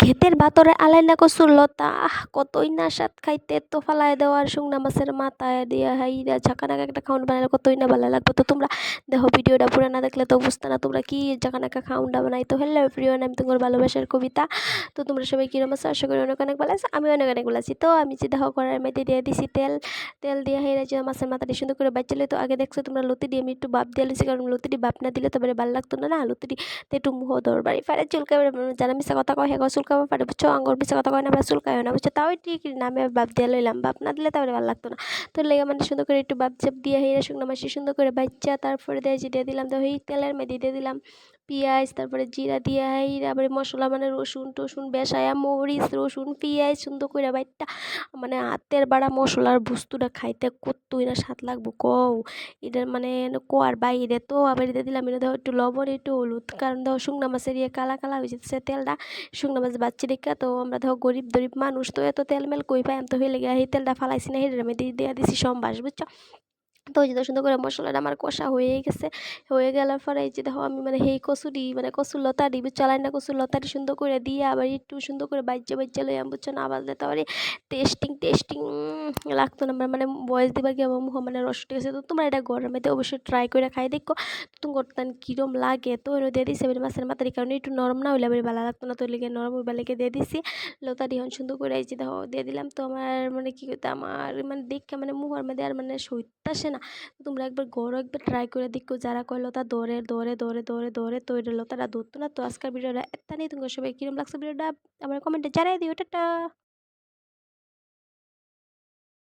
ক্ষেতের বাতরে আলাইনা কচুর লতা কতই না স্বাদ খাইতে তো ফালায় দেওয়ার শুকনা মাছের মাথায় দিয়ে হাইরা ঝাঁকানাকা একটা খাউন বানালে কতই না ভালো লাগবে। তো তোমরা দেখো ভিডিওটা পুরো না দেখলে তো বুঝতে না তোমরা কি ঝাঁকানাকা খাউনটা বানাই। তো হ্যালো এভরিওয়ান, আমি তোমার ভালোবাসার কবিতা। তো তোমরা সবাই কিরম আছো? আশা করি অনেক অনেক ভালো আছে, আমি অনেক অনেক ভালো আছি। তো আমি যে দেখো কড়াইয়ের মধ্যে দিয়ে দিছি তেল। তেল দিয়ে হাইরা যে মাছের মাথাটি সুন্দর করে বাচ্চালে। তো আগে দেখছো তোমরা লতি দিয়ে আমি একটু বাপ দিয়ে লিছি, কারণ লতিটি বাপ না দিলে তো ভালো লাগতো না। না লতিটি একটু মুহ দরবারি ফারে চুলকাবে, যারা মিশা কথা কয় হ্যাঁ চুলকাবে পারে বুঝছো, আঙ্গুর মিশা কথা কয় না বা চুলকায় না বুঝছো। তাও ঠিক নামে বাপ দিয়ে লইলাম, বাপ না দিলে তাহলে ভালো লাগতো না। তো লেগে মানে সুন্দর করে একটু বাপ চাপ দিয়ে হেরে শুকনো মাছি সুন্দর করে বাচ্চা, তারপরে দিয়ে দিলাম তো এই তেলের মধ্যে দিয়ে দিলাম পেঁয়াজ, তারপরে জিরা দিয়ে হাইরা আবার মশলা মানে রসুন টসুন বেসায়া মরিচ রসুন পেঁয়াজ সুন্দর করে বাইটটা মানে হাতের বাড়া মশলার বস্তুটা খাইতে কতই না স্বাদ লাগবো কও। এটার মানে কোয়ার বাইরে তো আবার দিয়ে দিলাম এটা ধরো একটু লবণ একটু হলুদ, কারণ ধরো শুকনা মাছের কালা কালা হয়ে যেতেছে তেলটা। শুকনা মাছ বাচ্চা দেখা তো আমরা ধরো গরিব মানুষ তো এত তেল মেল কই পাই, আমি তো হয়ে লেগে এই তেলটা ফালাইছি না, হেঁটে আমি দিয়ে দিছি সম্বাস বুঝছো। তো ওই যে সুন্দর করে মশলাটা আমার কষা হয়ে গেছে। হয়ে গেলার পরে এই যে দেখো আমি মানে সেই কচুরি মানে কচুর লতাটি চালাই না, কচুর লতাটি সুন্দর করে দিয়ে আবার একটু সুন্দর করে বাজ্যা লই আমি বুঝছো না, আবার দিতে পারি টেস্টিং লাগতো না আমার মানে বয়স দিবার কি আমার মুখ মানে রস গেছে। তো তোমরা এটা ঘরের মধ্যে অবশ্যই ট্রাই করে খাই দেখো তুমি করতেন কীরম লাগে। তো ওই দিয়ে দিছি এবার মাছের মাথার কারণে একটু নরম না হইলে এবার ভালো লাগতো না, তো লেগে নরম হইবার লেগে দিয়ে দিছি লতাটি হন সুন্দর করে এই যে দেখো দিয়ে দিলাম। তো আমার মানে কী করতে আমার মানে দেখে মানে মুখের মধ্যে আর মানে সইতে আসে না। তোমরা একবার ঘরও একবার ট্রাই করে দেখো, যারা কয় লতা দৌড়ে তো এটা লতাটা ধরতো না। তো আজকের ভিডিওটা এত নেই, তোমার সবাই কিরম লাগছে ভিডিওটা আমার কমেন্টে জানাই দিও। টাটা।